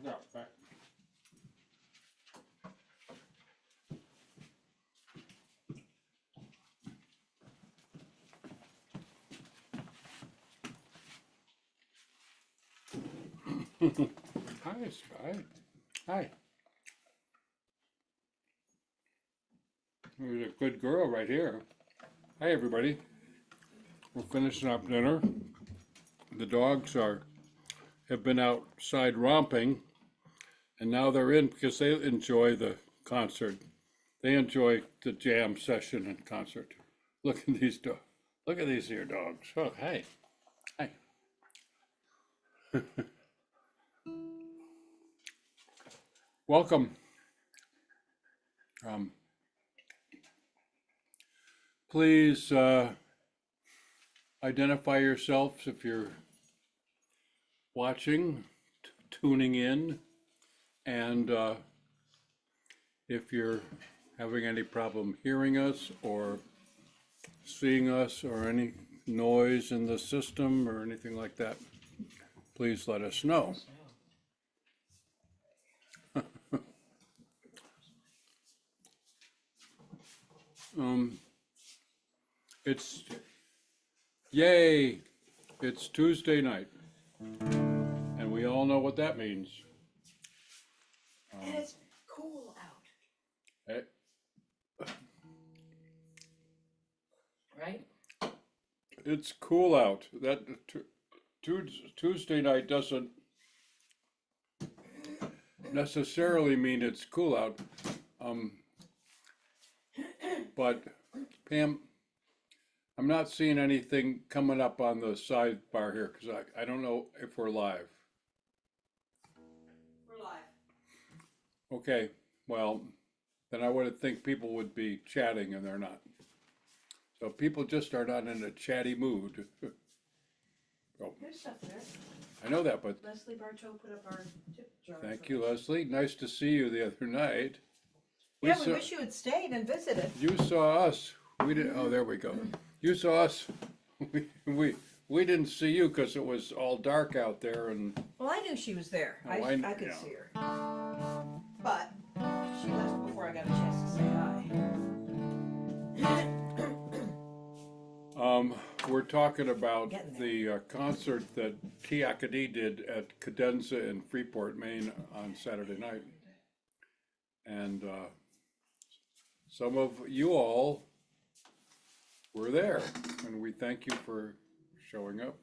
Yeah, back. Hi, Sky. Hi. There's a good girl right here. Hi, everybody. We're finishing up dinner. The dogs have been outside romping, and now they're in because they enjoy the concert. They enjoy the jam session and concert. Look at these dogs. Look at these here dogs. Oh, hey. Hi. Welcome. Um, please identify yourselves if you're watching, tuning in, and if you're having any problem hearing us or seeing us or any noise in the system or anything like that, please let us know. Um, it's, yay, it's Tuesday night, and we all know what that means. And it's cool out, Eh, right? It's cool out. That Tuesday night doesn't necessarily mean it's cool out. But Pam, I'm not seeing anything coming up on the sidebar here because I don't know if we're live. We're live. Okay, well, then I would think people would be chatting and they're not. So people just are not in a chatty mood. Oh, There's stuff there. I know that, but Leslie Bartow put up our tip jar. thank you, Leslie. Nice to see you the other night. Yeah, we wish you had stayed and visited. You saw us. We didn't. Oh, there we go. You saw us. We didn't see you because it was all dark out there, and Well, I knew she was there. Oh, I I- could yeah. see her. But she left before I got a chance to say hi. we're talking about Getting the concert that Tiakadi did at Cadenza in Freeport, Maine on Saturday night, and some of you all were there, and we thank you for showing up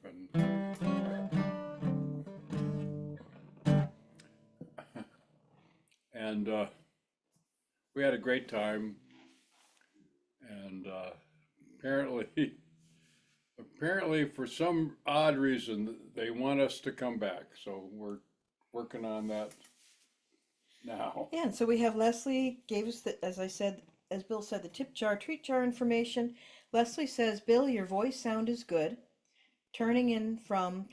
and we had a great time, and apparently for some odd reason they want us to come back, so we're working on that now. Yeah, and so we have Leslie gave us the, as I said, as Bill said, the tip jar, treat jar information. Leslie says, Bill, your voice sound is good. Tuning in from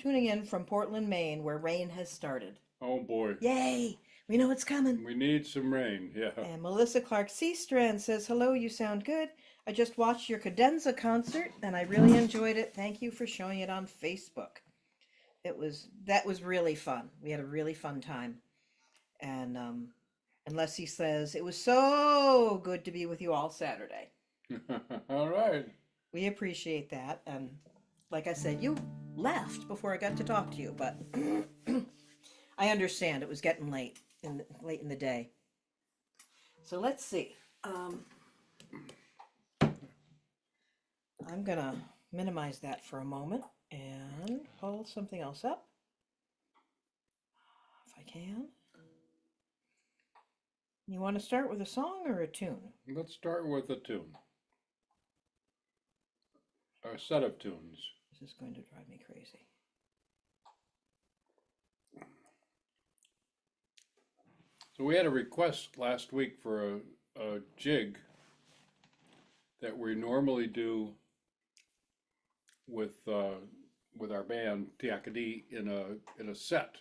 Portland, Maine, where rain has started. Oh boy, Yay! We know it's coming. we need some rain. Yeah. And Melissa Clark Seastrand says, hello, you sound good. I just watched your Cadenza concert and I really enjoyed it. Thank you for showing it on Facebook. That was really fun. We had a really fun time. And Leslie says, it was so good to be with you all Saturday. All right. We appreciate that. And like I said, you left before I got to talk to you, but I understand it was getting late in the day. So let's see. I'm gonna minimize that for a moment and pull something else up if I can. You want to start with a song or a tune? Let's start with a tune. A set of tunes. This is going to drive me crazy. So we had a request last week for a jig that we normally do with our band Tiakadi in a set.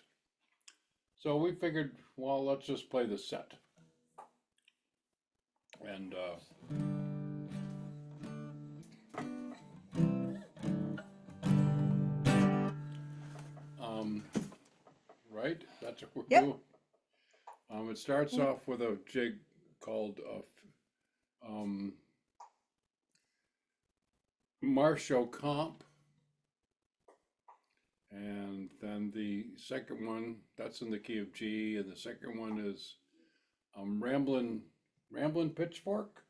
So we figured, well, let's just play the set. And right, that's what we're Yep. doing. It starts off with a jig called Marshall Comp. And then the second one, that's in the key of G, and the second one is Ramblin' Pitchfork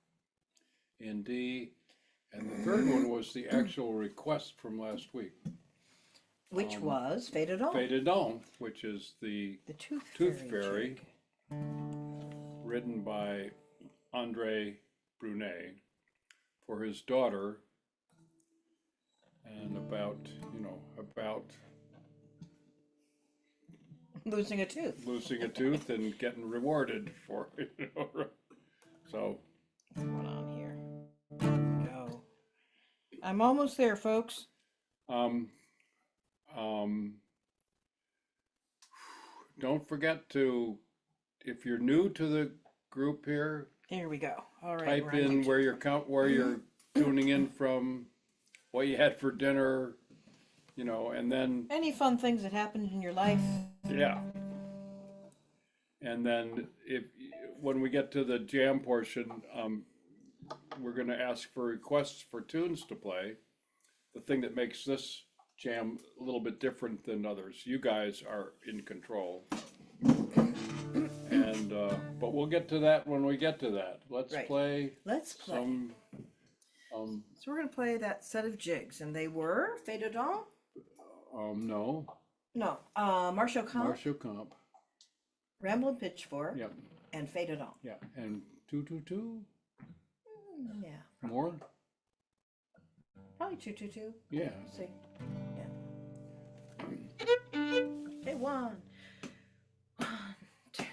in D. And the third one was the actual request from last week. Which was Faded On. Faded On, which is the The Tooth Fairy, jig. written by Andre Brunet for his daughter, and about Losing a tooth. losing a tooth and getting rewarded for it. So, What's going on here? There we go. I'm almost there, folks. don't forget to, if you're new to the group here, Here we go. All right. type we're on in YouTube. where you're tuning in from, what you had for dinner, and then Any fun things that happened in your life? yeah. And then when we get to the jam portion, we're gonna ask for requests for tunes to play. The thing that makes this jam a little bit different than others, you guys are in control. And, but we'll get to that when we get to that. Let's Right. play Let's play. some, So we're gonna play that set of jigs, and they were Faded On. no, No, Marshall Comp, Marshall Comp, Ramblin' Pitchfork, yep, and Faded On. yeah, and 222, Yeah, more, probably 222. yeah. Let's see. Yeah. Okay, one. One, two.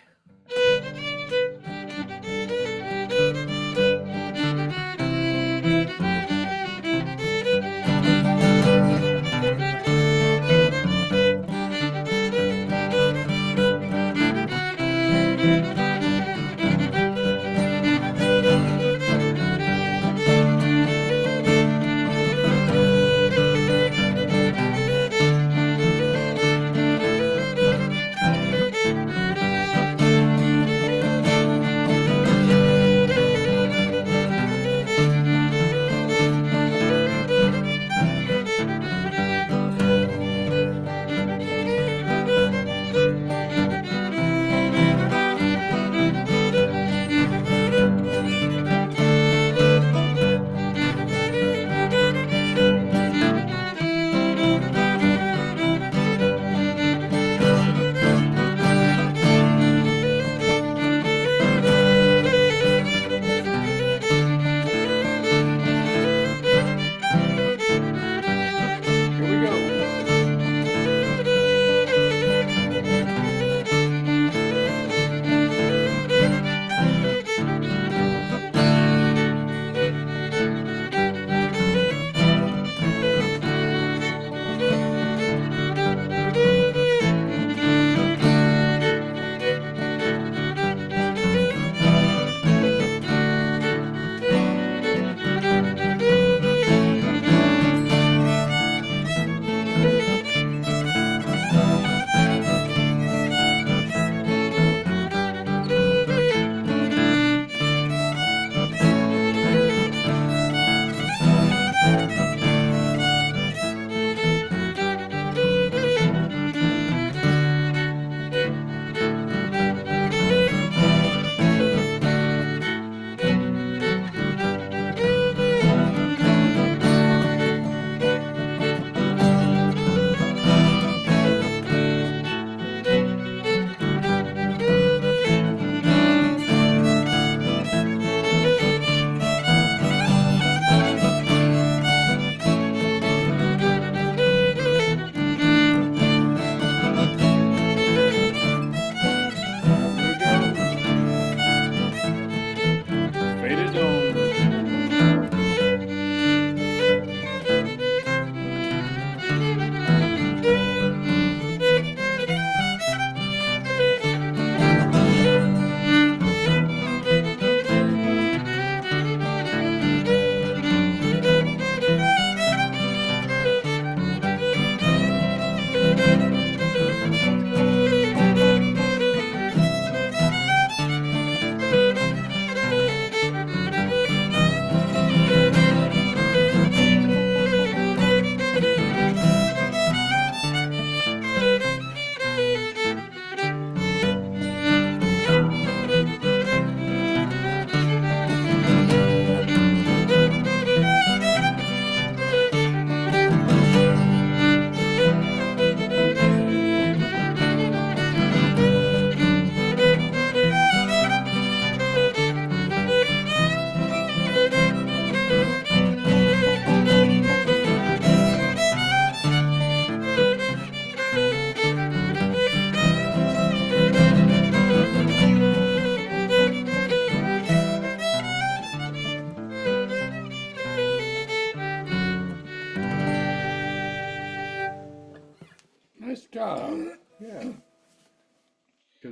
Nice job. Yeah.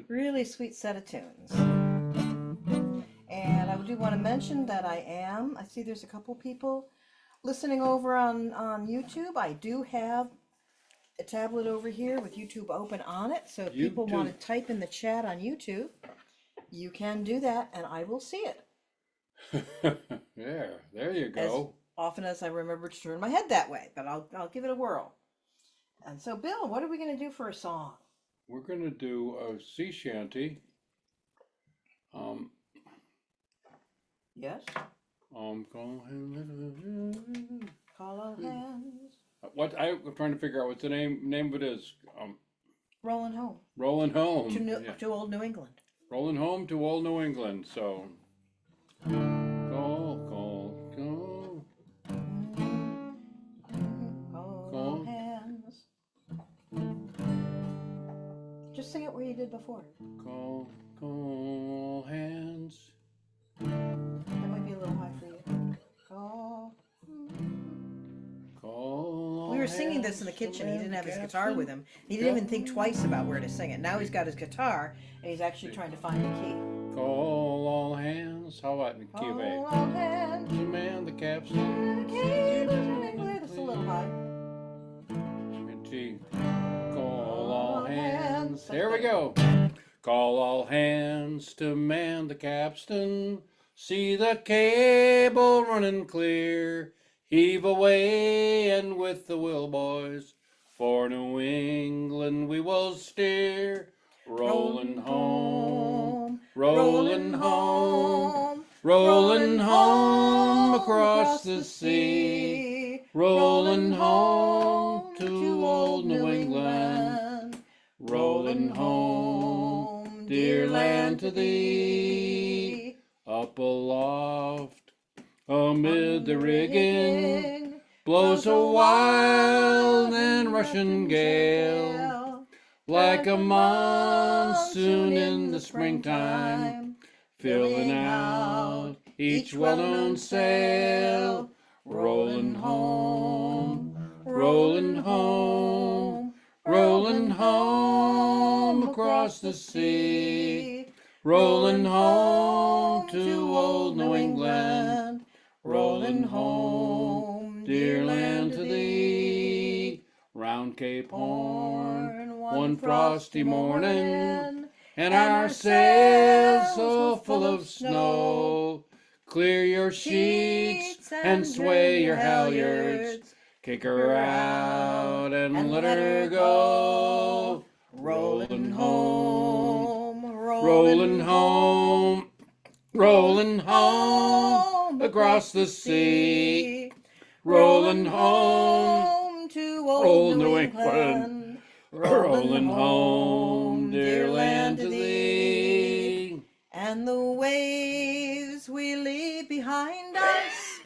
Really sweet set of tunes. And I do want to mention that I see there's a couple people listening over on YouTube. I do have a tablet over here with YouTube open on it. So if people want to type in the chat on YouTube, you can do that and I will see it. Yeah, there you go. Often as I remember to turn my head that way, but I'll give it a whirl. And so, Bill, what are we going to do for a song? We're going to do a sea shanty. Yes. Call all hands. What I'm trying to figure out what the name of it is. Rolling home. Rolling home. To old New England. Rolling home to old New England. So. Call. Call hands. Just sing it where you did before. Call hands. That might be a little high for you. Call. We were singing this in the kitchen. He didn't have his guitar with him. He didn't even think twice about where to sing it. Now he's got his guitar and he's actually trying to find a key. Call all hands. How about in key of A? Call all hands. To man the capstan. That's a little high. And G. Call all hands. There we go. Call all hands to man the capstan. See the cable running clear. Heave away and with the will, boys. For New England we will steer. Rolling home, rolling home, rolling home across the sea. Rolling home to old New England. Rolling home, dear land, to thee. Up aloft, amid the rigging, blows a wild and rushing gale, like a monsoon in the springtime, filling out each well-known sail. Rolling home, rolling home, rolling home across the sea. Rolling home to old New England. Rolling home, dear land, to thee. Round Cape Horn, one frosty morning, and our sails so full of snow. Clear your sheets and sway your halyards. Kick her out and let her go. Rolling home, rolling home, rolling home across the sea. Rolling home to old New England. Rolling home, dear land, to thee. And the waves we leave behind us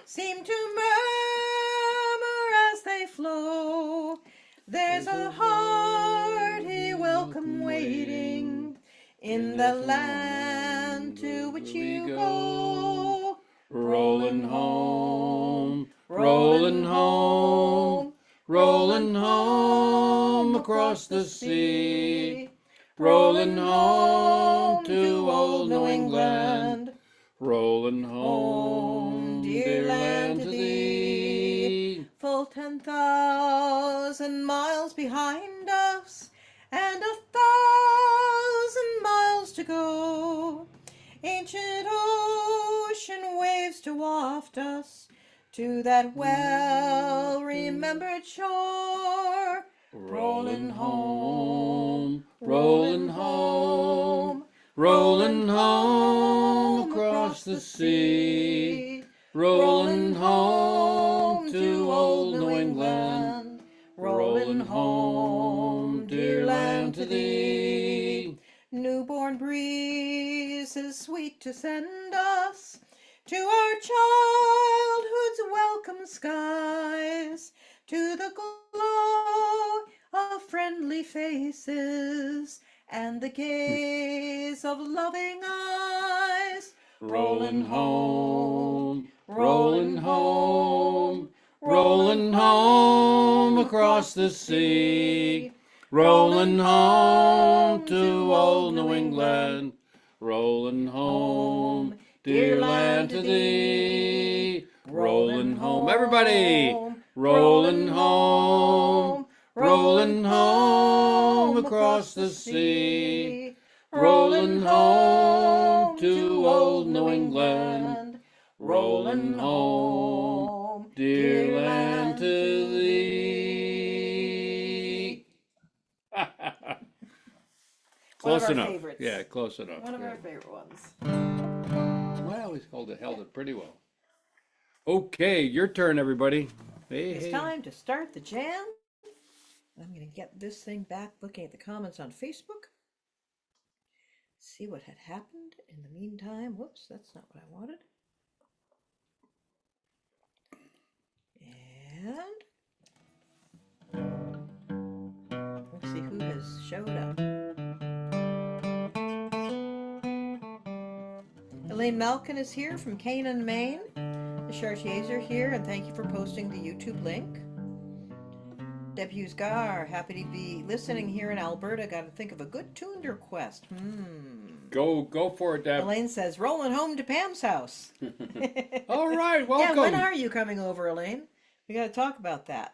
seem to murmur as they flow. There's a hearty welcome waiting in the land to which you go. Rolling home, rolling home, rolling home across the sea. Rolling home to old New England. Rolling home, dear land, to thee. Full 10,000 miles behind us, and 1,000 miles to go. Ancient ocean waves to waft us to that well-remembered shore. Rolling home, rolling home, rolling home across the sea. Rolling home to old New England. Rolling home, dear land, to thee. Newborn breezes sweet to send us to our childhood's welcome skies, to the glow of friendly faces and the gaze of loving eyes. Rolling home, rolling home, rolling home across the sea. Rolling home to old New England. Rolling home, dear land to thee. Rolling home, everybody. Rolling home, rolling home across the sea. Rolling home to old New England. Rolling home, dear land to thee. Close our enough. favorites. Yeah, close enough. One of Yeah. our favorite ones. Well, he's held it pretty well. Okay, your turn, everybody. Hey, It's hey. time to start the jam. I'm going to get this thing back looking at the comments on Facebook. See what had happened in the meantime. Whoops, that's not what I wanted. And let's see who has showed up. Elaine Malkin is here from Canaan, Maine. The Chartiers are here, and thank you for posting the YouTube link. Deb Hughes Gar, happy to be listening here in Alberta. Got to think of a good tune request. Go for it, Deb. Elaine says, rolling home to Pam's house. All right, Yeah, welcome. when are you coming over, Elaine? We got to talk about that.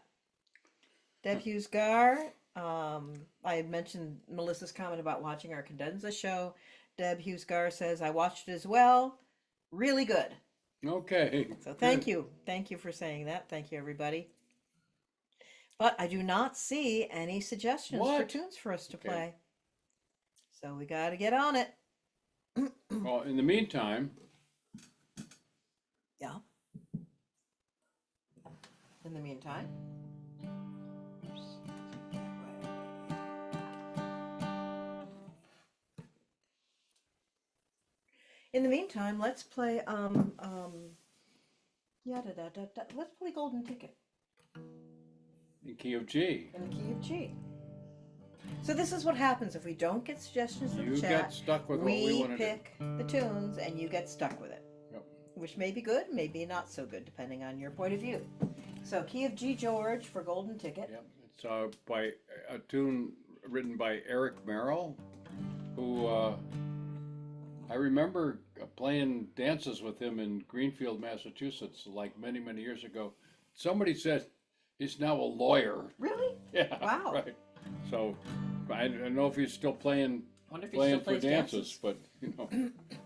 Deb Hughes Gar, I had mentioned Melissa's comment about watching our Cadenza show. Deb Hughes Gar says, I watched it as well. Really good. Okay. So thank you. Thank you for saying that. Thank you, everybody. But I do not see any suggestions for What? tunes for us to Okay. play. So we got to get on it. Well, in the meantime, Yeah. In the meantime. In the meantime, let's play let's play Golden Ticket in key of G, in the key of G. So this is what happens if we don't get suggestions in you the get chat. stuck with what we want to do. pick the tunes and you get stuck with it. Yep. Which may be good, maybe not so good, depending on your point of view. So key of G George for Golden Ticket. Yep. It's by a tune written by Eric Merrill, who I remember playing dances with him in Greenfield, Massachusetts, like many, many years ago. Somebody said he's now a lawyer. Really? Yeah. Wow. Right. So I don't know if he's still playing Wonder if he playing still for plays dances, but you know.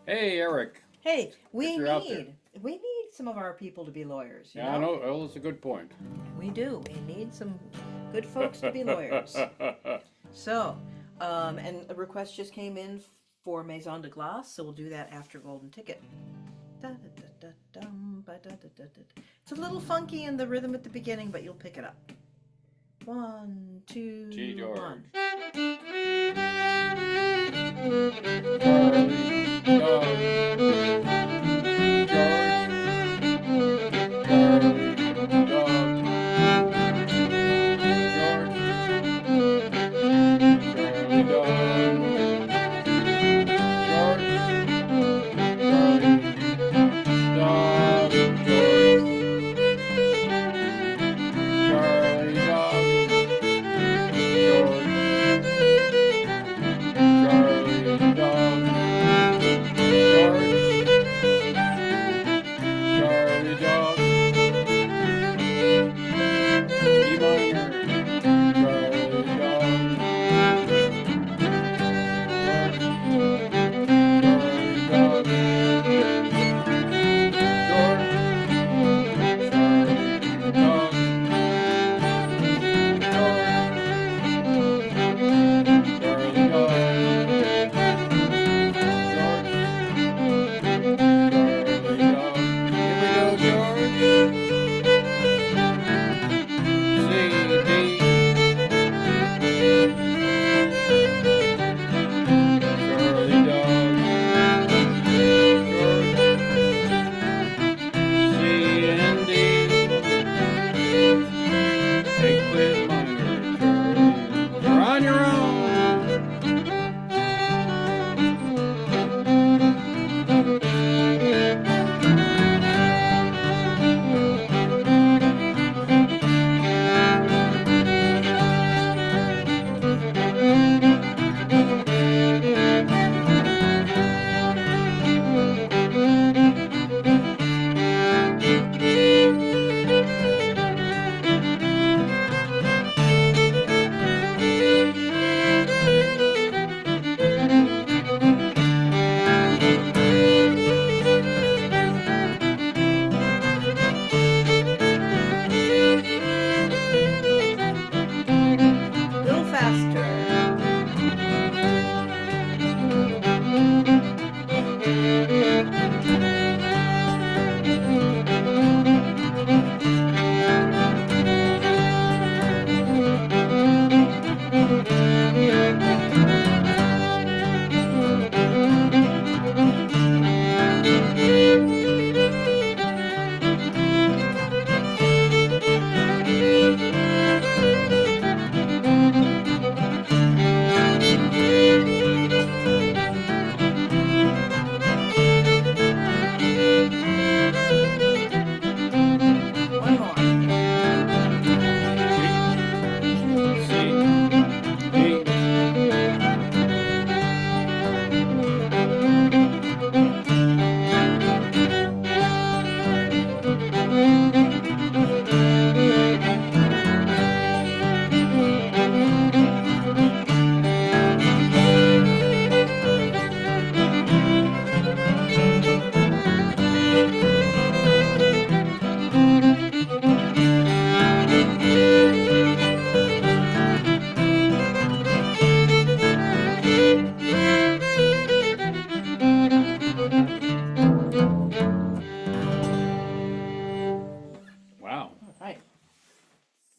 Hey, Eric. Hey, we you're out there. need some of our people to be lawyers. You Yeah, I know. Well, that's a good point. We do. We need some good folks to be lawyers. So, and a request just came in for Maison de Glace, so we'll do that after Golden Ticket. It's a little funky in the rhythm at the beginning, but you'll pick it up. 1, 2, G George. 1.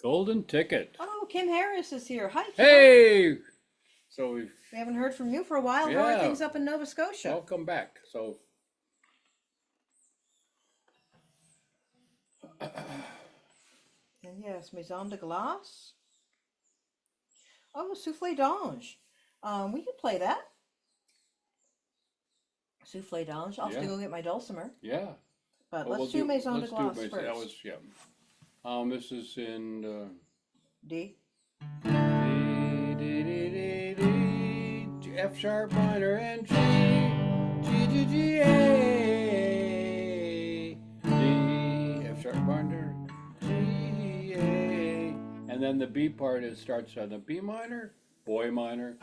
Golden ticket. Oh, Kim Harris is here. Hi, Kim. Hey! So we've We haven't heard from you for a while. How are Yeah. things up in Nova Scotia? welcome back. So And yes, Maison de Glace. Oh, Souffle d'Ange. We can play that. Souffle d'Ange. I'll have to Yeah. go get my dulcimer. yeah. But Well, let's do Maison de let's do Glace Maison- first. That was this is in D. F sharp minor and G G G A D F sharp minor G A, and then the B part starts on the B minor, boy minor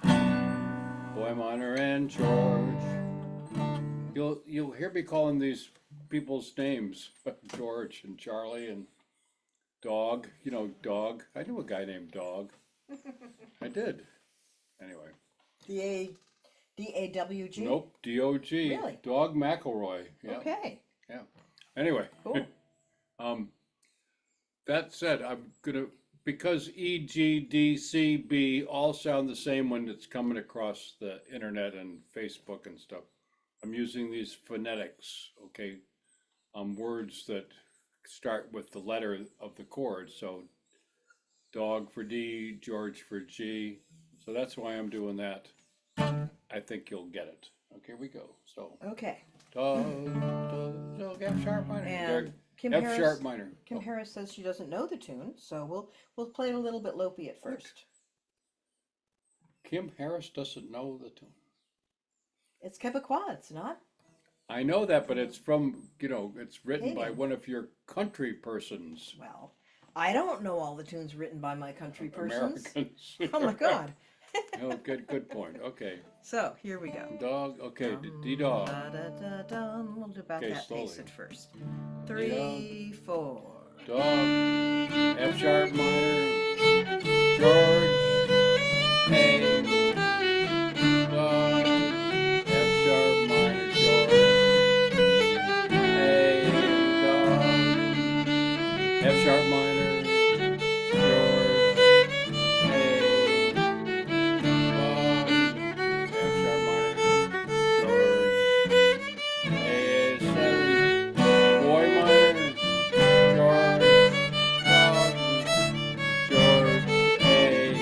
and George. You'll hear me calling these people's names George and Charlie and Dog. You know, Dog. I knew a guy named Dog. I did. Anyway. D-A-W-G? Nope. D-O-G. Really? Dog McElroy. Yeah. Okay. Yeah. Anyway. Cool. That said, I'm gonna, because E, G, D, C, B all sound the same when it's coming across the internet and Facebook and stuff. I'm using these phonetics, okay? Words that start with the letter of the chord. So dog for D, George for G. So that's why I'm doing that. I think you'll get it. Okay, here we go. So Okay. dog, F sharp minor. And Kim F Harris, sharp minor. Kim Oh, Harris says she doesn't know the tune, so we'll play it a little bit lopey at first. Kim Harris doesn't know the tune. It's Quebecois, it's not? I know that, but it's from, it's written by Hagen. one of your country persons. Well, I don't know all the tunes written by my country persons. Americans. Oh my God. Oh, good point. Okay. So here we go. Dog. Okay. D dog. Da, da, da, da. We'll do about Okay, that pace slowly. at first. 3, 4. Dog. F sharp minor. George. A. Dog. F sharp minor. George. A. Dog. F sharp minor. George. A. Dog. F sharp minor. George. A. 7. Boy minor. George. Dog. George. A.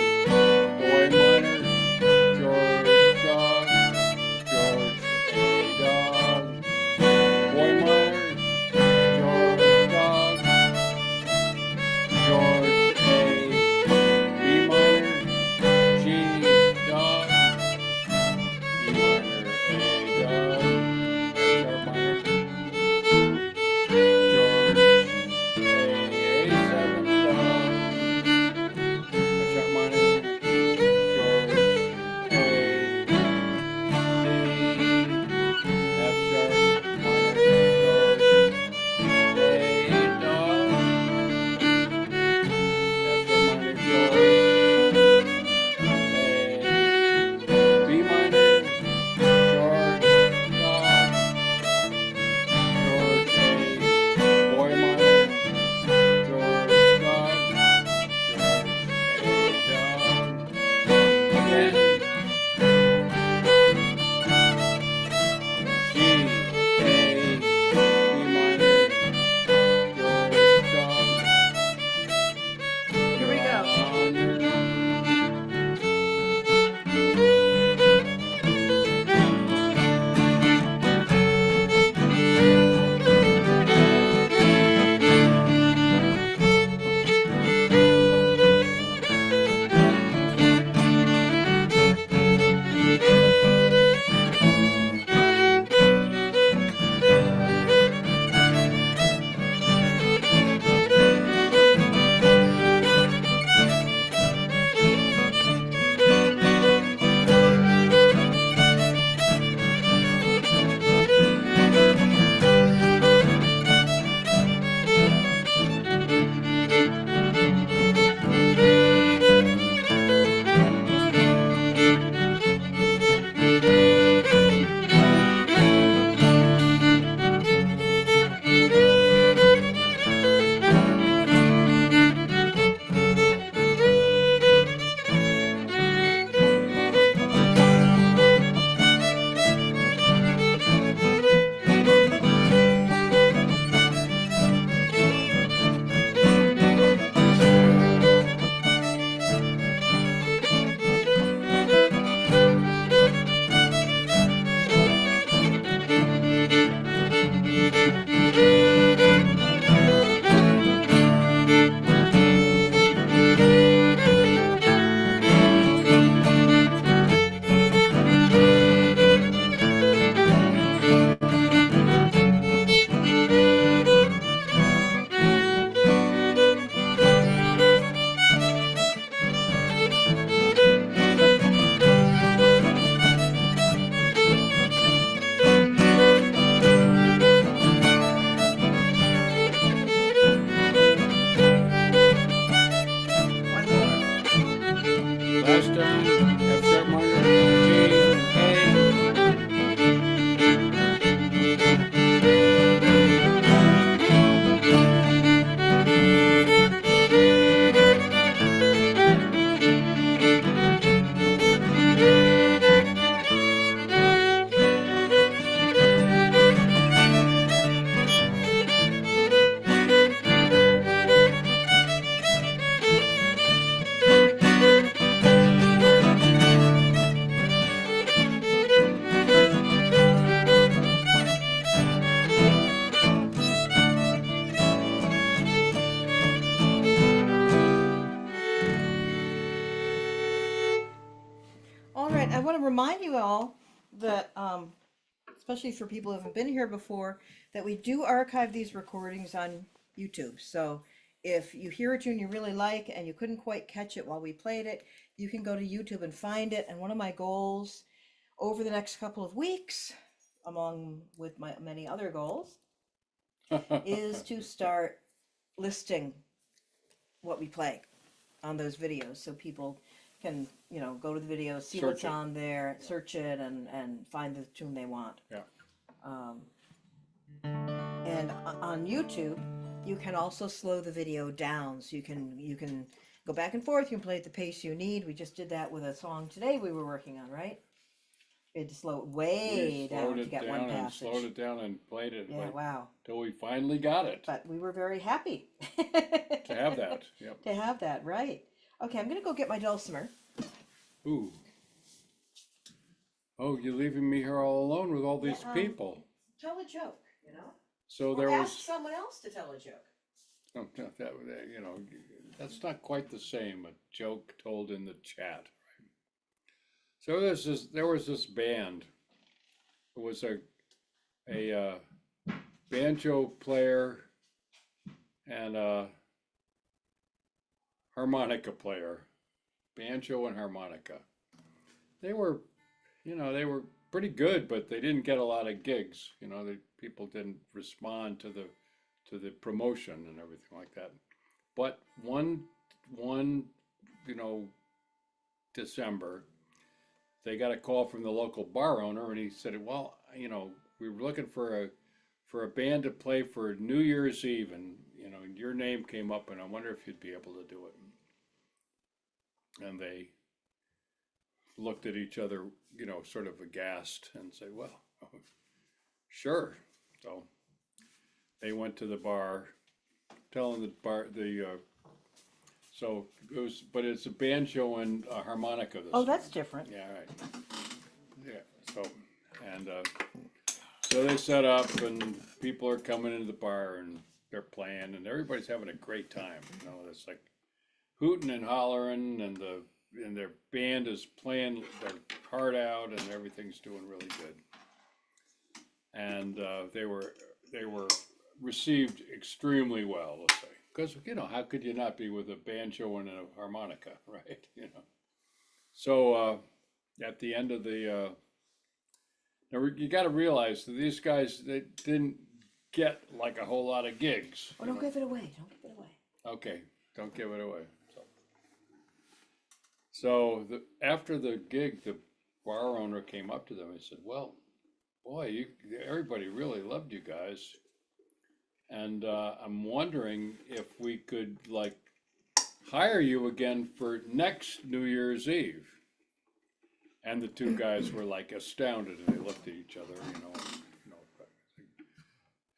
right, I want to remind you all that, especially for people who haven't been here before, that we do archive these recordings on YouTube. So if you hear a tune you really like and you couldn't quite catch it while we played it, you can go to YouTube and find it. And one of my goals over the next couple of weeks, along with my many other goals, is to start listing what we play on those videos so people can, go to the video, see Search what's it. on there, search it, and find the tune they want. Yeah. And on YouTube, you can also slow the video down, so you can go back and forth. You can play at the pace you need. We just did that with a song today we were working on, right? We had to slow it way down to get one passage. Slowed it down and played it. Yeah, wow. Till we finally got it. But we were very happy To have that. Yep. to have that, right? Okay, I'm gonna go get my dulcimer. Ooh. Oh, you're leaving me here all alone with all these Yeah, people. Tell a joke, So there or was. ask someone else to tell a joke. Oh, that's not quite the same. A joke told in the chat. Right? So there was this band. It was a banjo player and a harmonica player, banjo and harmonica. They were pretty good, but they didn't get a lot of gigs. People didn't respond to the promotion and everything like that. But one December, they got a call from the local bar owner, and he said, "Well, we were looking for a band to play for New Year's Eve, and your name came up, and I wonder if you'd be able to do it." And they looked at each other, sort of aghast, and said, "Well, sure." So they went to the bar, telling the bar so it was, but it's a banjo and a harmonica this Oh, time. that's different. Yeah, right. Yeah. So they set up, and people are coming into the bar, and they're playing, and everybody's having a great time. It's like hooting and hollering, and their band is playing their heart out, and everything's doing really good. And they were received extremely well, let's say, because how could you not be with a banjo and a harmonica, right? So at the end of the now you got to realize that these guys, they didn't get like a whole lot of gigs. Oh, don't give it away. Don't give it away. Okay, don't give it away. So after the gig, the bar owner came up to them and said, "Well, boy, everybody really loved you guys, and I'm wondering if we could hire you again for next New Year's Eve." And the two guys were astounded, and they looked at each other,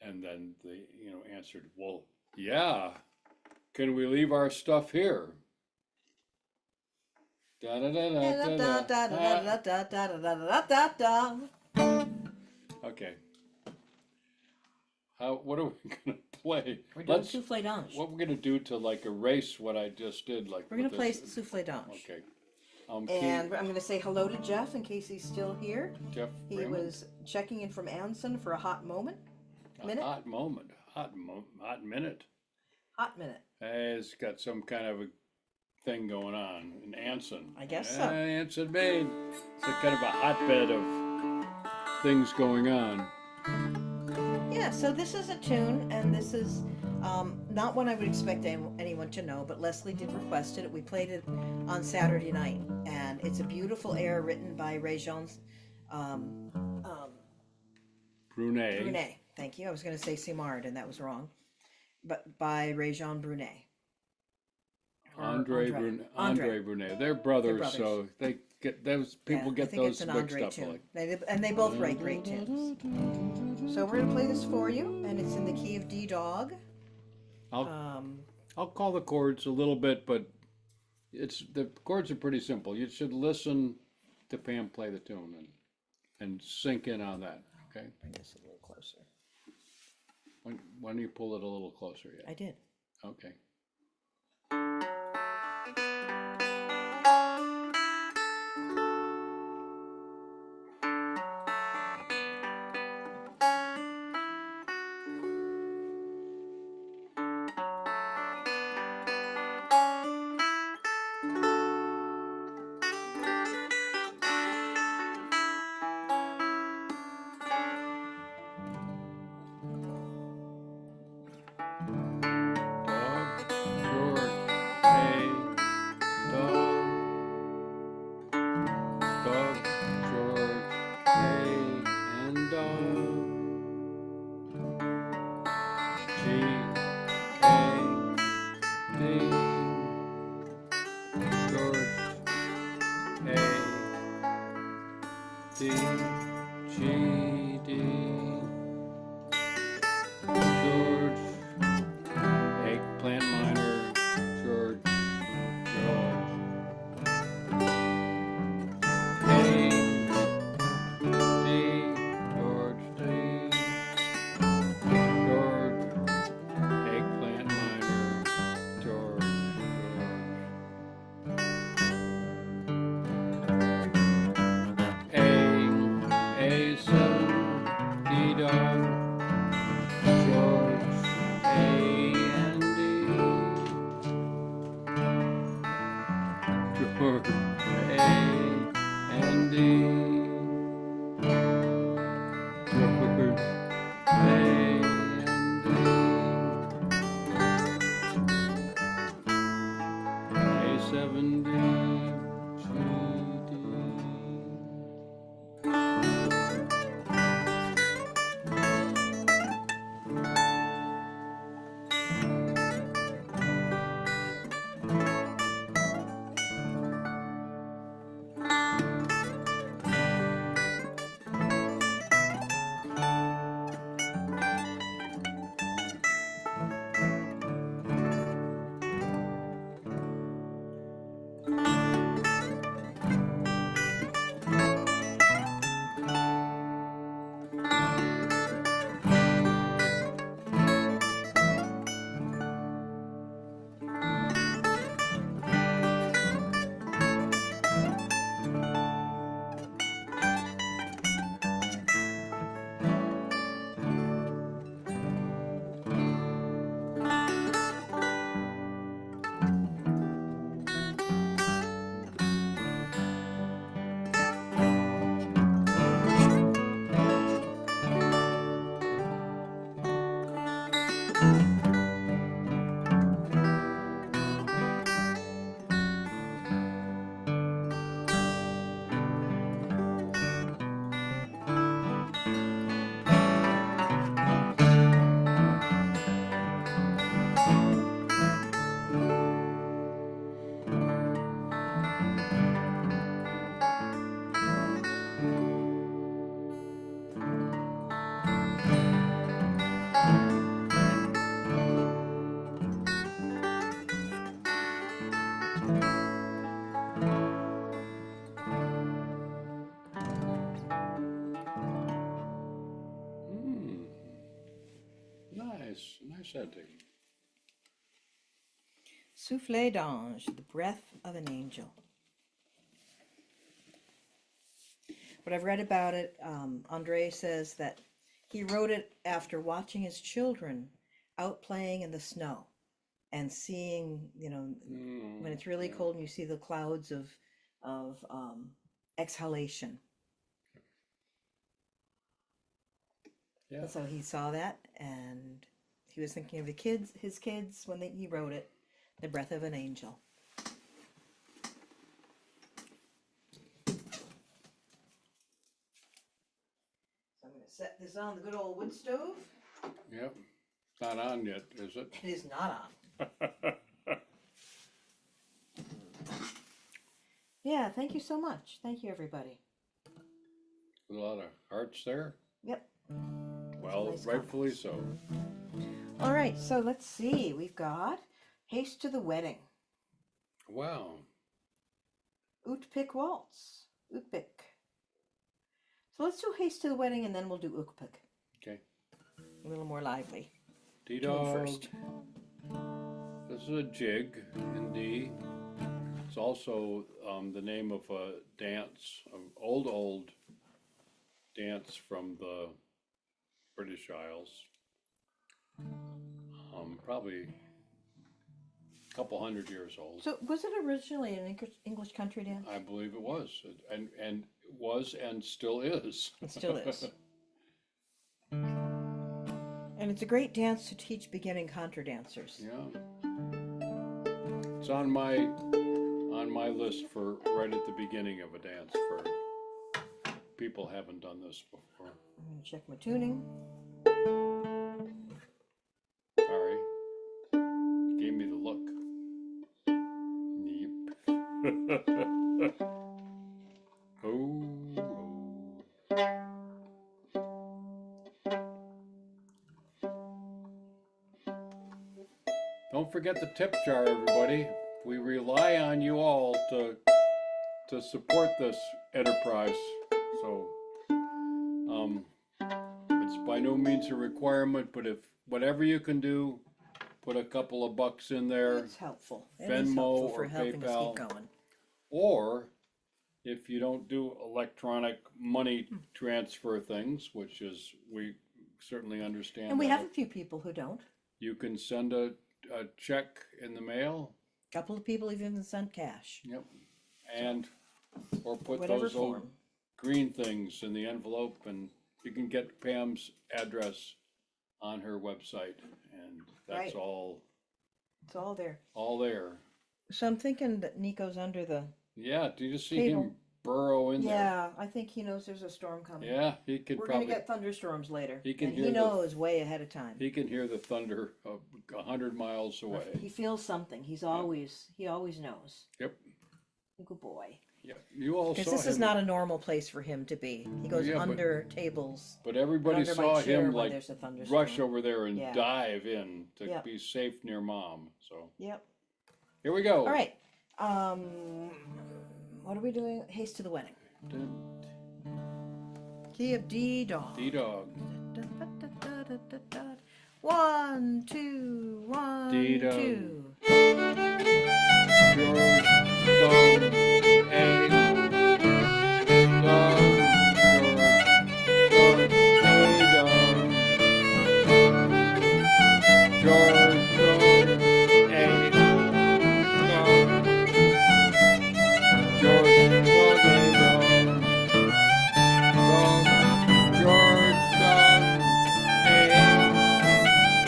and then they answered, "Well, yeah, can we leave our stuff here?" Da da da da da da. Okay. What are we gonna play? We're doing souffle d'ange. What we're gonna do to erase what I just did? We're gonna play souffle d'ange. Okay. And I'm gonna say hello to Jeff in case he's still here. Jeff. He Raymond? was checking in from Anson for a hot moment. A hot moment. Hot minute. Hot minute. He's got some kind of a thing going on in Anson. I guess so. Anson, Maine. It's a kind of a hotbed of things going on. Yeah, so this is a tune, and this is not one I would expect anyone to know, but Leslie did request it. We played it on Saturday night, and it's a beautiful air written by Réjean Brunet. Brunet. Thank you. I was going to say Simard, and that was wrong. But by Réjean Brunet. Andre Brunet. They're brothers, so they get those people get those mixed up. And they both write great tunes. So we're gonna play this for you, and it's in the key of D Dog. I'll call the chords a little bit, but the chords are pretty simple. You should listen to Pam play the tune and sink in on that. Okay. Bring this a little closer. When do you pull it a little closer? I did. Okay. D, G, D. George, eggplant minor, George, George. A, D, George, D. George, eggplant minor, George, A, 7, D dog, George, A and D, George, A and D, George, A and D, A7D, G, D. Nice ending. Souffle d'ange, the breath of an angel. What I've read about it, Andre says that he wrote it after watching his children out playing in the snow and seeing, when it's really cold and you see the clouds of exhalation. Yeah. So he saw that, and he was thinking of his kids when he wrote it, the breath of an angel. So I'm going to set this on the good old wood stove. Yep. It's not on yet, is it? It is not on. Yeah, thank you so much. Thank you, everybody. A lot of hearts there. Yep. Well, nice rightfully so. All right, so let's see. We've got Haste to the Wedding. Wow. Utpik Waltz. Utpik. So let's do Haste to the Wedding, and then we'll do Utpik. Okay. A little more lively. D Tune dog. first. This is a jig in D. It's also the name of a dance, an old dance from the British Isles. Probably a couple hundred years old. So was it originally an English country dance? I believe it was, and was and still is. It still is. And it's a great dance to teach beginning contra dancers. Yeah. It's on my list for right at the beginning of a dance for people haven't done this before. I'm going to check my tuning. Sorry. Gave me the look. Yep. Oh. forget the tip jar, everybody. We rely on you all to support this enterprise. So, it's by no means a requirement, but if whatever you can do, put a couple of bucks in there, It's helpful. It is Venmo helpful or for helping us PayPal. keep going. or if you don't do electronic money transfer things, which is, we certainly understand And we that. have a few people who don't. You can send a check in the mail. A couple of people have even sent cash. Yep. And, or put Whatever those old form. green things in the envelope, and you can get Pam's address on her website, and that's Right. all It's all there. there. So I'm thinking that Nico's under the. Yeah, do you see Table. him burrow in there? Yeah, I think he knows there's a storm coming. Yeah, he could We're probably, gonna get thunderstorms later. He can and hear he the- knows way ahead of time. he can hear the thunder 100 miles away. He feels something. He always knows. Yep, Good boy. yep. You all Because saw this is him, not a normal place for him to be. He goes Yeah, but- under tables. but and everybody under my saw chair him when like there's a thunderstorm. rush over there and Yeah. dive in to Yep. be safe near mom. So Yep. here we go. All right. What are we doing? Haste to the wedding. Key of D dog. D-Dog. 1, 2, 1, D-Dog. 2. George, dog, A, dog, George, dog, A, dog, George, dog, A, dog, George, dog, A,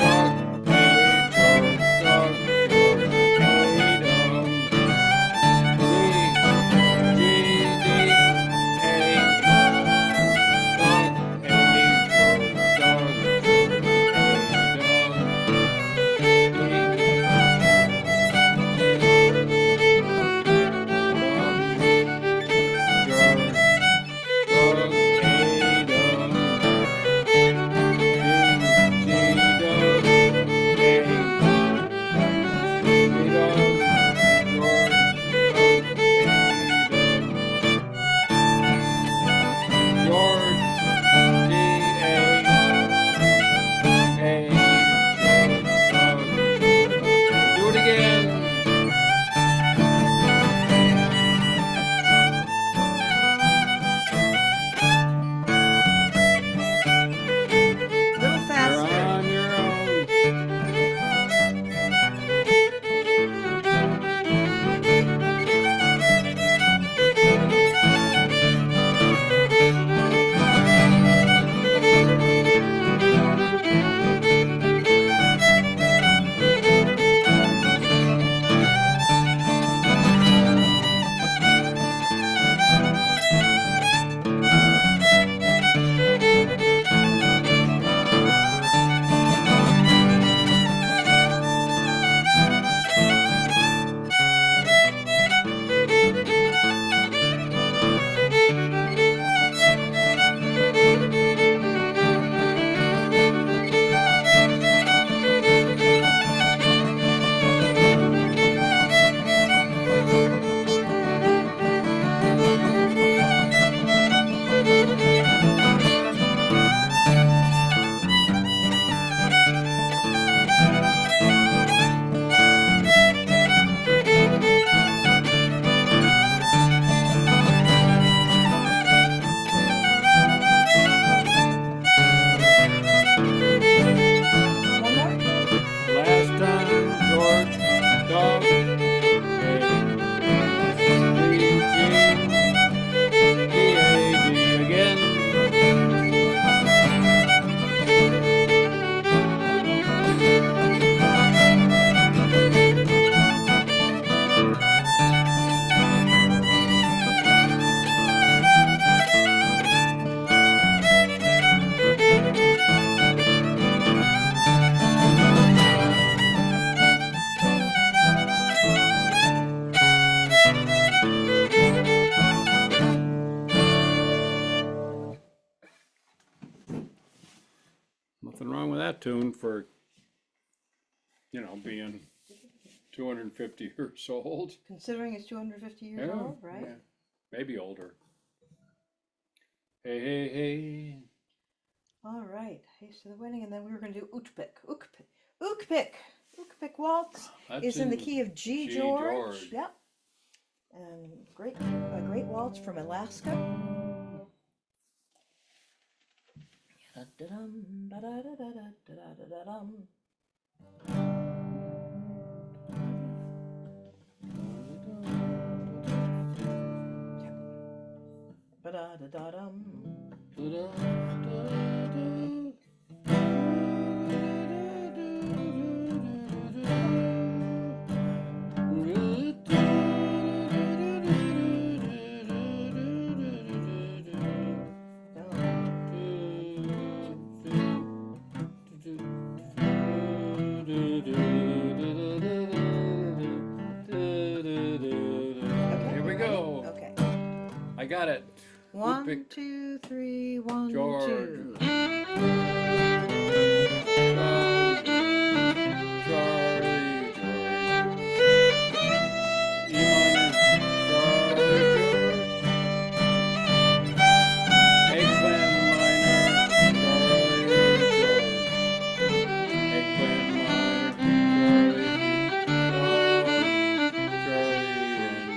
dog, A, George, dog, George, A, dog. Do it again. A little You're faster. on your own. One more. Last time, George, dog, D again. Nothing wrong with that tune for, being 250 years old. Considering it's 250 years Yeah, old, right? yeah. Maybe older. Hey, hey, hey. All right. Haste to the wedding, and then we were going to do Ukpik. Ukpik waltz That's is in the key of G, G George. George. Yep. And a great waltz from Alaska. Da-da-dum, da-da-da-da-da-da-da-da-dum. Ba-da-da-da-dum. Here we go. Okay. I got it. 1, pick 2, 3, 1, George. 2. Charlie, George. E minor, Charlie, George. Eggplant minor, Charlie, George. Eggplant minor, Charlie,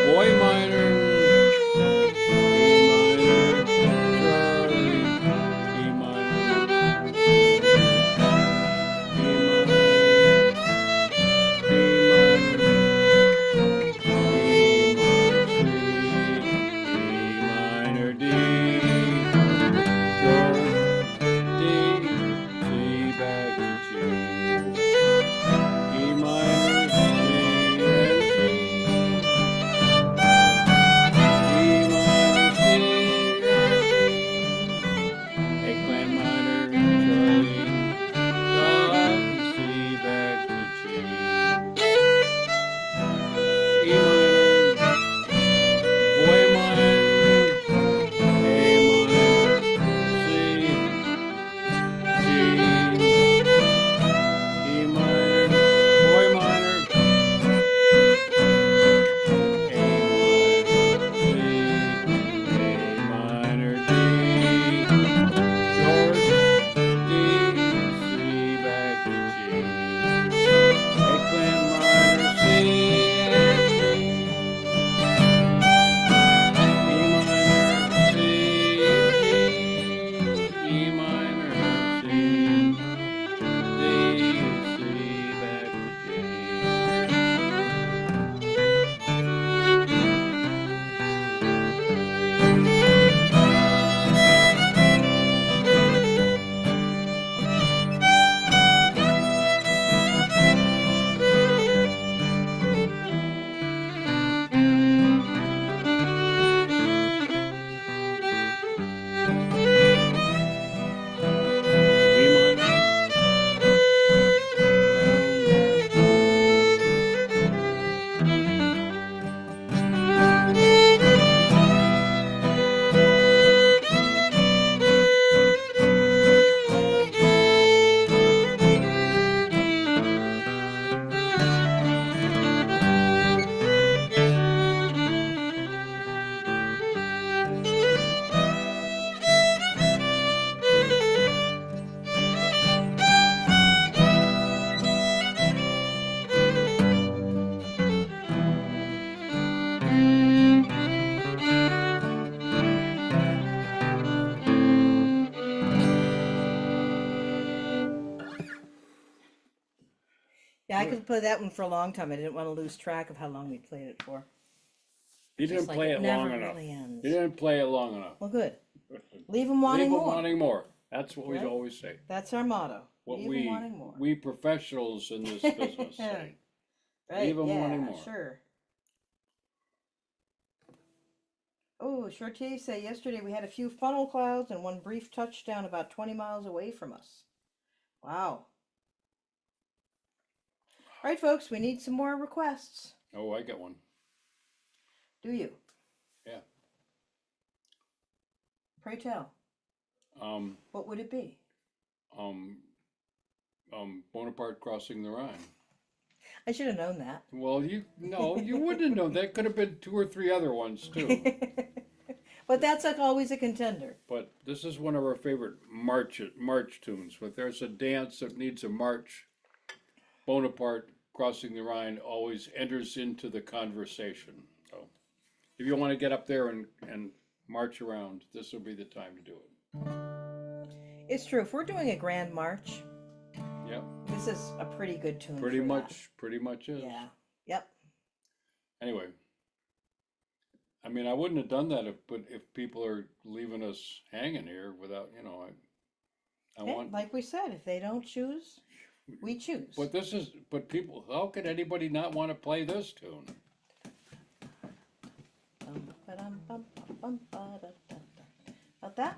boy minor, E minor, Charlie, E minor, E minor, D, George, D, C back to G, E minor, C and C. Eggplant minor, Charlie, C back to G. E minor, boy minor, A minor, C, G, E minor, boy minor, A minor, C, A minor, D, George, D, C back to G. Eggplant minor, C and D. E minor, C, G, E minor, C, D, C back to G. B minor, Yeah, I could play that one for a long time. I didn't want to lose track of how long we played it for. You Just didn't like play it it never long enough. really ends. You didn't play it long enough. Well, good. Leave them wanting Leave 'em more. wanting more. That's what Right? we always say. That's our motto. What Leave 'em wanting more. we professionals in this business say. Right? leave 'em yeah, wanting more. Sure. Oh, Shorty said yesterday we had a few funnel clouds and one brief touchdown about 20 miles away from us. Wow. All right, folks, we need some more requests. Oh, I got one. Do you? Yeah. Pray tell. Um, What would it be? Bonaparte crossing the Rhine. I should have known that. Well, you wouldn't have known. That could have been 2 or 3 other ones too. But that's like always a contender. But this is one of our favorite march tunes. But there's a dance that needs a march. Bonaparte crossing the Rhine always enters into the conversation. So if you want to get up there and march around, this will be the time to do it. It's true. If we're doing a grand march, Yep. this is a pretty good tune. Pretty for much is. that. Yeah. Yep. Anyway, I mean, I wouldn't have done that if people are leaving us hanging here without, I Hey, want. like we said, if they don't choose, we choose. But people, how could anybody not want to play this tune? About that?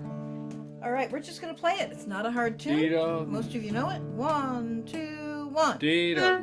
All right, we're just gonna play it. It's not a hard tune. Dee-da. Most of you know it. 1, 2, 1. Dee-da.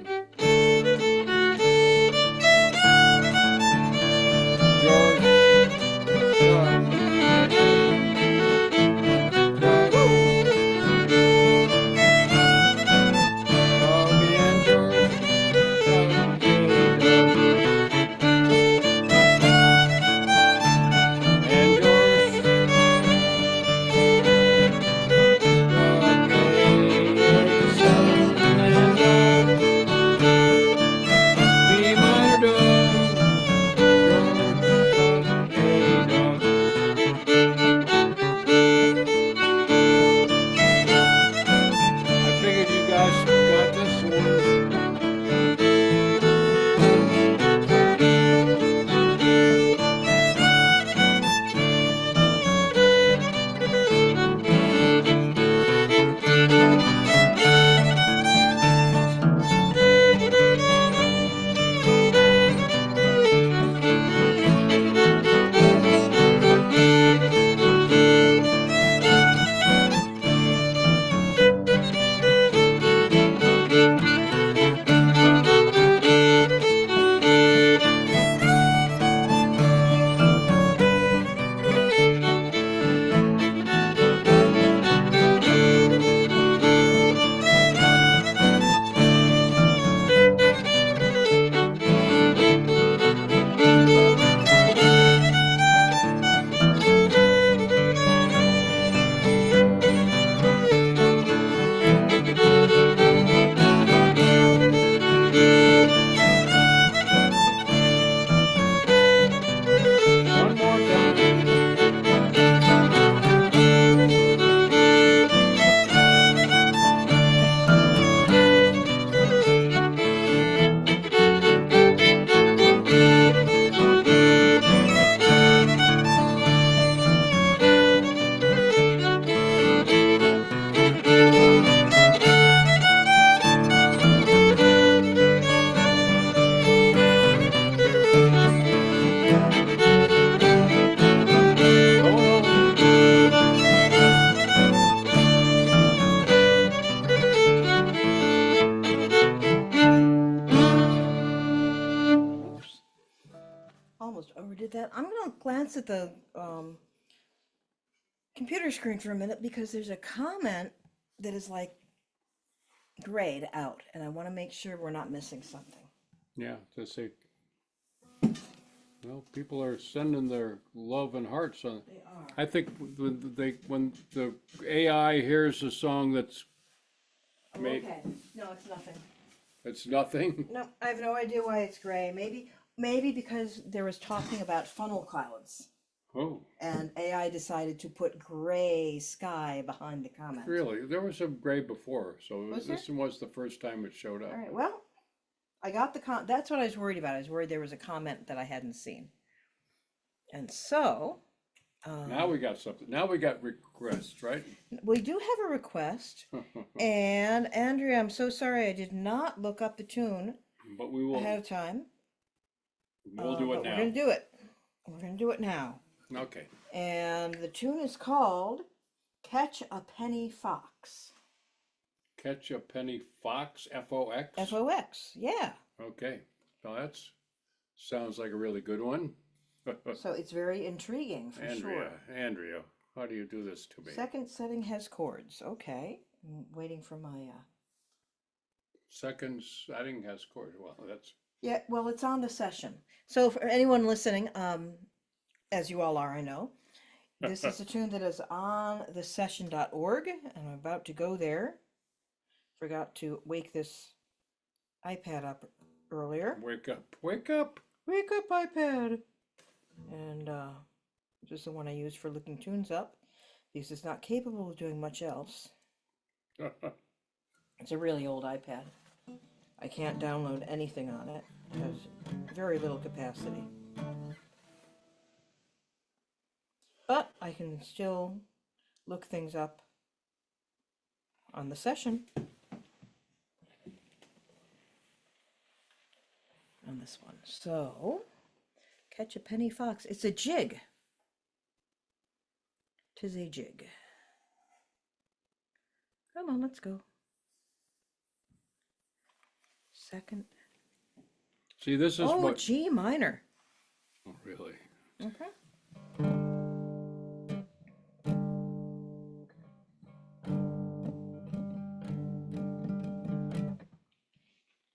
I figured you guys got this one. One more time. Oops. Almost overdid that. I'm gonna glance at the computer screen for a minute because there's a comment that is like grayed out, and I want to make sure we're not missing something. Yeah, to say, well, people are sending their love and hearts on. They are. I think when the AI hears a song that's Oh, made, okay. No, it's nothing. it's nothing. No, I have no idea why it's gray. Maybe because there was talking about funnel clouds, Oh, and AI decided to put gray sky behind the comment. really? There was some gray before, so Was this was the first time it showed up. All right. Well, I got the that's what I was worried about. I was worried there was a comment that I hadn't seen. And so, Now we got something. Now we got requests, right? we do have a request. And Andrea, I'm so sorry I did not look up the tune But we will. ahead of time. We'll do it but now. We're gonna do it. We're gonna do it now. Okay. And the tune is called Catch a Penny Fox. Catch a Penny Fox, Fox? Fox, yeah. Okay. Well, that's sounds like a really good one. So it's very intriguing for sure. Andrea, how do you do this to me? Second setting has chords. Okay. I'm waiting for my Second setting has chords. Well, that's Yeah, well, it's on the session. So for anyone listening, as you all are, I know, this is a tune that is on the session.org, and I'm about to go there. Forgot to wake this iPad up earlier. wake up, wake up. Wake up, iPad! And this is the one I use for looking tunes up because it's not capable of doing much else. It's a really old iPad. I can't download anything on it. It has very little capacity. But I can still look things up on the session. On this one. So, Catch a Penny Fox. It's a jig. 'Tis a jig. Come on, let's go. Second. See, this is Oh, what. G minor. Oh, really?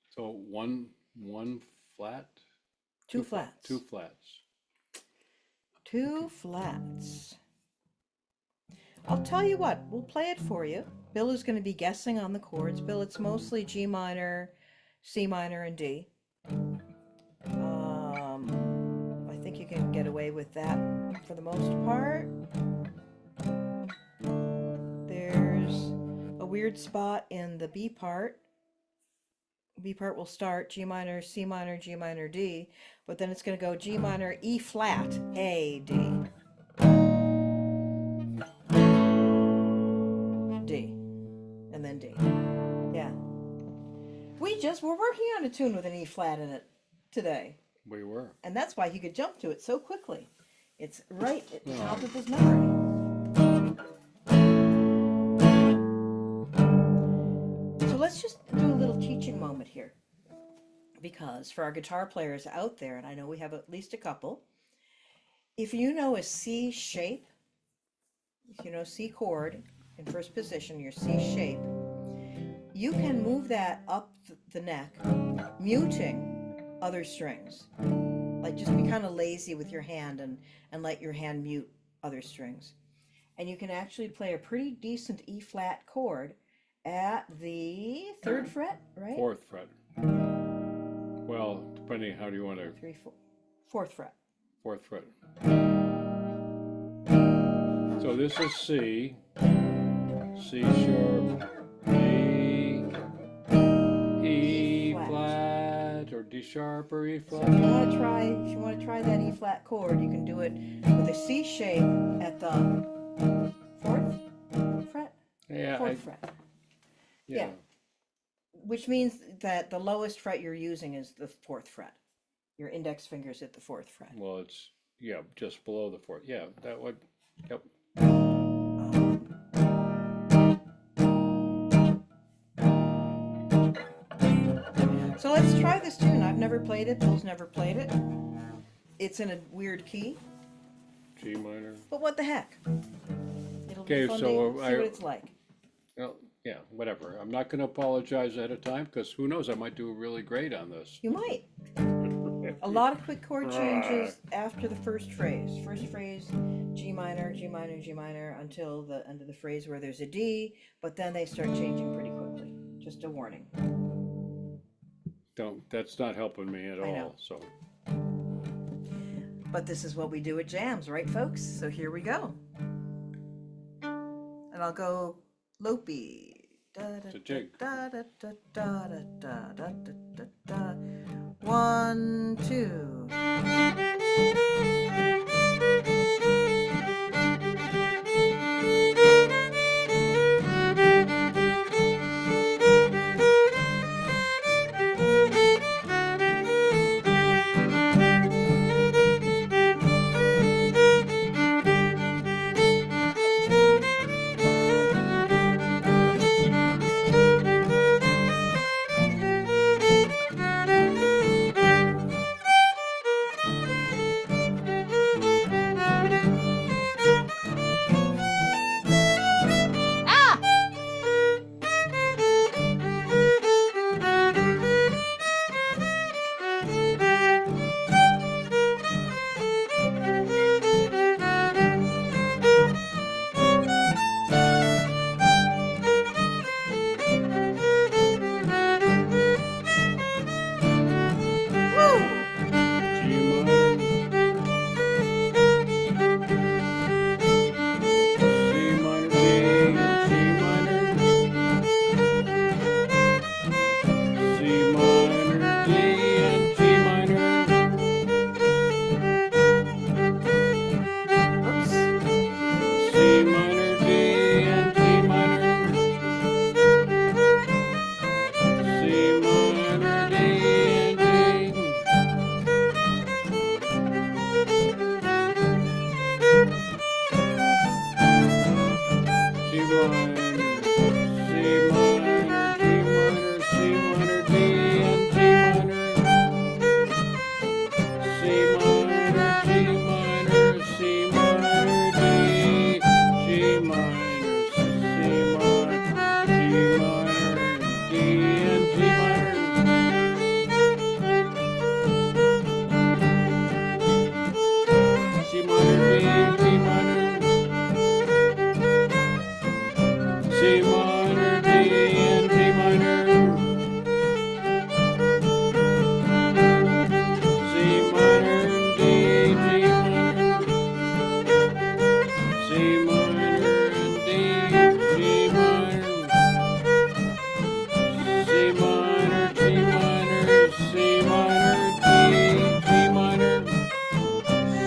So one flat. Two flats. Two flats. Two flats. I'll tell you what, we'll play it for you. Bill is going to be guessing on the chords. Bill, it's mostly G minor, C minor, and D. I think you can get away with that for the most part. There's a weird spot in the B part. B part will start G minor, C minor, G minor, D, but then it's going to go G minor, E flat, A, D. D, and then D. Yeah. We're working on a tune with an E flat in it today, We were. and that's why he could jump to it so quickly. It's right at the top of his memory. So let's just do a little teaching moment here. Because for our guitar players out there, and I know we have at least a couple, if you know a C shape, if you know C chord in first position, your C shape, you can move that up the neck, muting other strings. Like just be kind of lazy with your hand and let your hand mute other strings. And you can actually play a pretty decent E flat chord at the 3rd fret, right? 4th fret. Well, depending how do you want to. 3, 4, 4th fret. 4th fret. So this is C, C sharp, D, E flat, or D sharp or E So flat. if you want to try that E flat chord, you can do it with a C shape at the 4th fret. Yeah, 4th fret. yeah. Which means that the lowest fret you're using is the 4th fret. Your index finger's at the 4th fret. Well, it's just below the 4th. Yeah, that would. Yep. So let's try this tune. I've never played it. Bill's never played it. It's in a weird key, G minor. but what the heck? It'll Okay, be fun so to see what it's like. Well, yeah, whatever. I'm not going to apologize ahead of time because who knows? I might do really great on this. You might. A lot of quick chord changes after the first phrase. First phrase, G minor, G minor, G minor, until the end of the phrase where there's a D, but then they start changing pretty quickly. Just a warning. That's not helping me at I know. all. So. But this is what we do at jams, right, folks? So here we go. And I'll go Lopey. It's a jig. Da, da, da, da, da, da, da, da, da. 1, 2.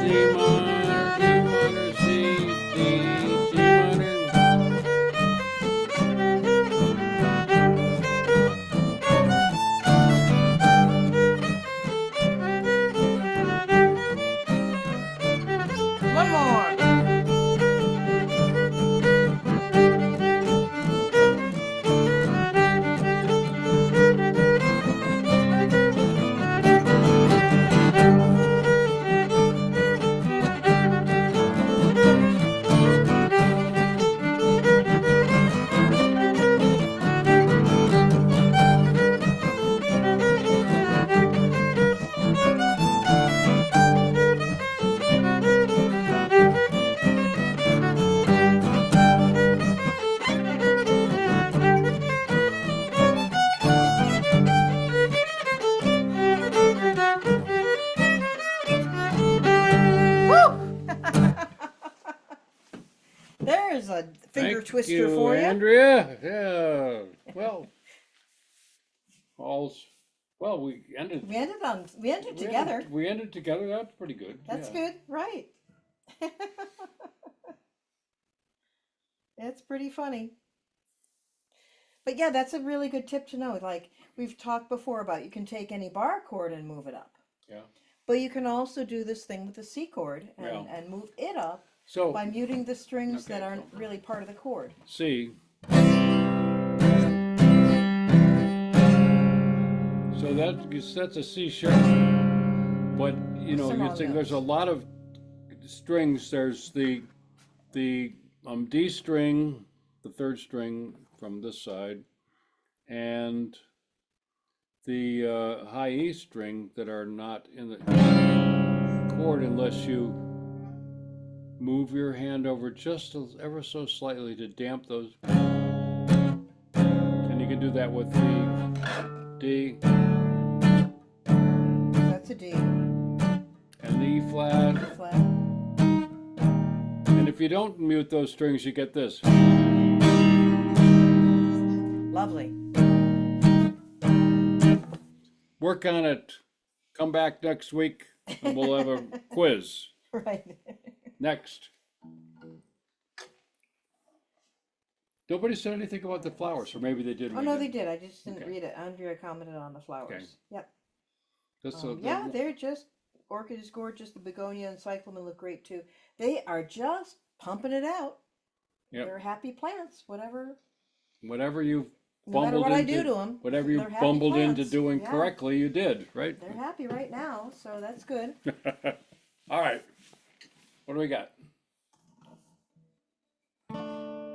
minor, E minor, C, D, G minor. One more. Woo! There's a finger Thank twister you, for you. Andrea. Yeah. Well, all's well. We ended. We ended together. We ended together. That's pretty good. That's yeah. good, right? It's pretty funny. But yeah, that's a really good tip to know. Like we've talked before about you can take any bar chord and move it up. Yeah. But you can also do this thing with the C chord Yeah. and move it up So by muting the strings Okay, that aren't so- really part of the chord. C. So that's a C sharp. But you know, Some you wrong think there's a notes. lot of strings. There's the D string, the third string from this side, and the high E string that are not in the chord unless you move your hand over just ever so slightly to damp those. And you can do that with the D That's a D. and the E flat. Flat. And if you don't mute those strings, you get this. Lovely. Work on it. Come back next week and we'll have a quiz. Right. Next. Nobody said anything about the flowers, or maybe they did. Oh no, they did. I just didn't Okay. read it. Andrea commented on the flowers. Okay. Yep. That's a- Yeah, they're just orchid is gorgeous. The begonia and cyclamen look great too. They are just pumping it out. Yep. They're happy plants. Whatever. Whatever you No matter bumbled what I into, do to them, whatever you they're happy bumbled into plants. doing Yeah. correctly, you did, right? they're happy right now, so that's good. All right. What do we got?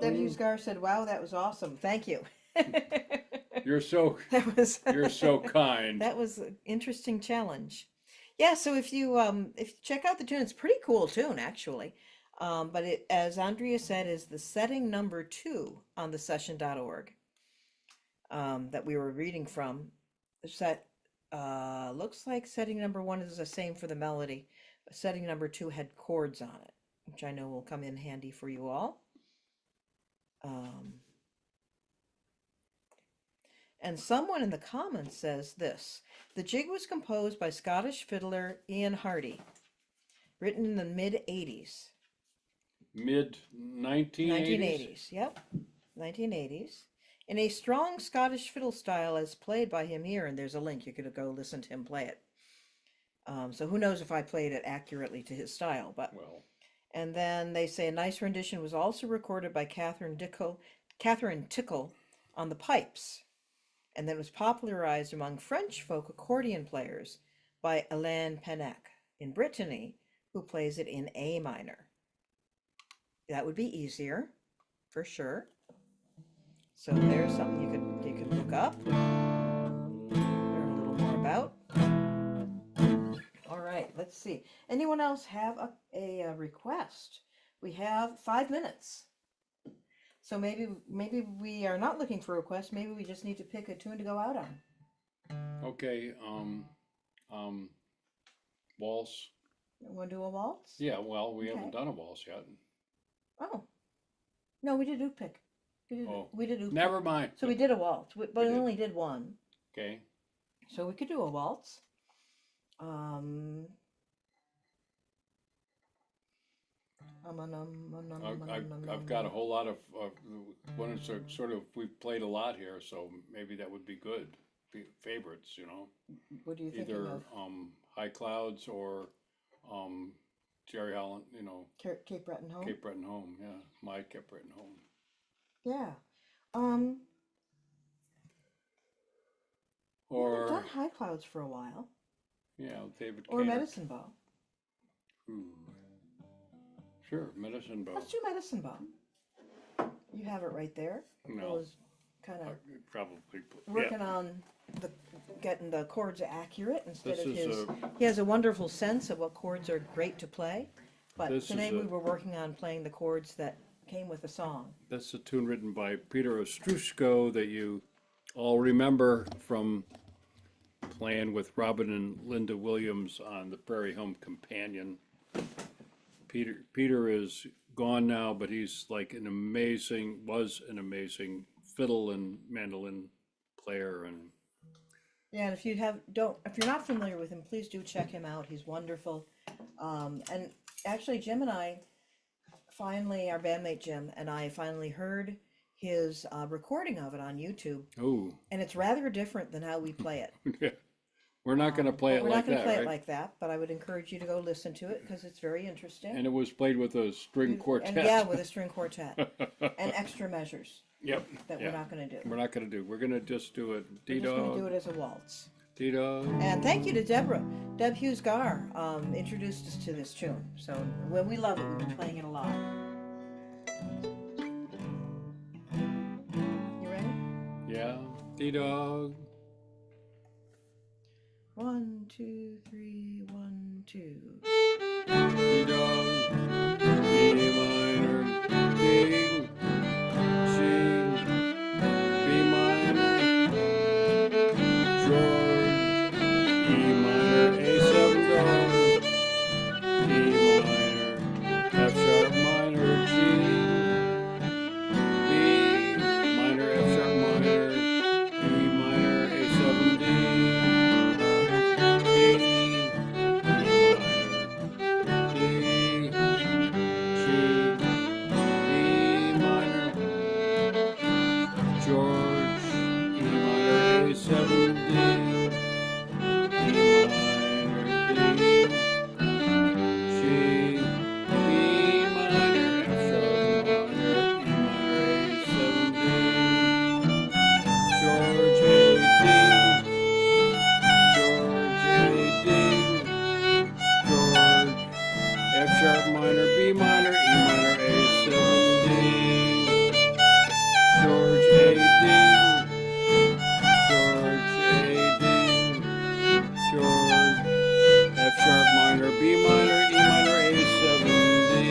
W. Scar said, "Wow, that was awesome. Thank you." You're so you're so kind. That was an interesting challenge. Yeah, so if you check out the tune, it's a pretty cool tune actually. But it, as Andrea said, is the setting number 2 on the session.org that we were reading from. The set looks like setting number 1 is the same for the melody. Setting number 2 had chords on it, which I know will come in handy for you all. And someone in the comments says this: the jig was composed by Scottish fiddler Ian Hardy, written in the mid-80s. Mid 1980s. 1980s, yep. 1980s. In a strong Scottish fiddle style as played by him here, and there's a link, you could go listen to him play it. So who knows if I played it accurately to his style, but... Well, And then they say a nice rendition was also recorded by Catherine Tickle on the pipes, and then was popularized among French folk accordion players by Alain Pennec in Brittany, who plays it in A minor. That would be easier, for sure. So there's something you could look up, learn a little more about. All right, let's see. Anyone else have a request? We have 5 minutes. So maybe we are not looking for requests. Maybe we just need to pick a tune to go out on. okay. Waltz. You want to do a waltz? Yeah. Well, we Okay. haven't done a waltz yet. Oh, no, we did oop pick. We did oop pick. Never mind. So we did a waltz, but we did. only did one. Okay. So we could do a waltz. I've got a whole lot of ones that sort of we've played a lot here, so maybe that would be good. Favorites, you know, What are you thinking either of? High Clouds or Jerry Holland, you know, Cape Breton Home? Cape Breton Home. Yeah, my Cape Breton Home. Yeah. Um, we've Or done High Clouds for a while. yeah, David Or Kaner. Medicine Ball. Ooh. Sure, Medicine Ball. Let's do Medicine Ball. You have it right there. No. I was kind of Probably. working on getting the chords accurate instead This of is his. He has a wonderful sense of what chords are great to play, but This is today a- we were working on playing the chords that came with the song. That's a tune written by Peter Ostruszko that you all remember from playing with Robin and Linda Williams on the Prairie Home Companion. Peter is gone now, but he's like was an amazing fiddle and mandolin player. And Yeah, and if you're not familiar with him, please do check him out. He's wonderful. And actually, Jim and I finally, our bandmate Jim and I finally heard his recording of it on YouTube, oh, and it's rather different than how we play it. we're not going to play But it we're like not going to that, play right? it like that, but I would encourage you to go listen to it because it's very interesting. And it was played with a string quartet. And yeah, with a string quartet and extra measures Yep. that yeah. we're not going to do. We're not going to do. We're going to just do it. We're just going to do D-Dog. it as a waltz. D-Dog. And thank you to Deborah. Deb Hughes Gar introduced us to this tune. So when we love it, we've been playing it a lot. You ready? Yeah. D-Dog. 1, 2, 3, 1, 2. D-Dog. E minor. D. G. B minor. George. E minor. A7 dog. E minor. F sharp minor. G. B minor. F sharp minor. E minor. A7 D. F sharp minor, B minor, E minor, A7 D, George A D, George A D, George F sharp minor, B minor, E minor, A7 D.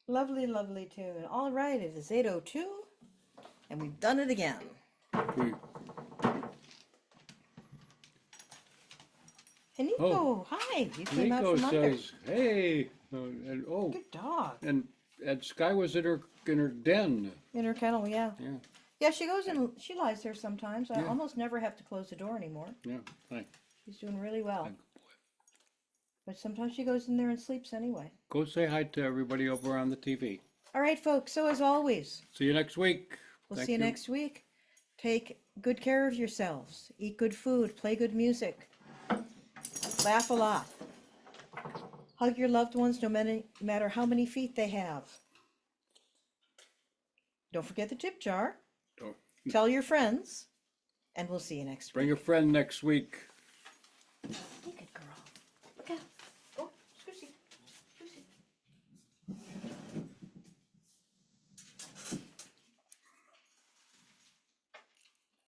Lovely, lovely tune. All right, it is 8:02, and we've done it again. We, And Nico, hi, you came out Nico from under. says, "Hey," Good dog. and Sky was in her den. In her kennel, yeah. Yeah, Yeah, she goes in, she lies there sometimes. I Yeah. almost never have to close the door anymore. yeah. Hi. She's doing really well. Good But sometimes she goes in there and sleeps anyway. Go say hi to everybody over on the TV. All right, folks, so as always, See you next week. we'll Thank see you next week. Take good care of yourselves. Eat good food. Play good music. Laugh a lot. Hug your loved ones no matter how many feet they have. Don't forget the tip jar. Don't- Tell your friends. And we'll see you next week. Bring a friend next week.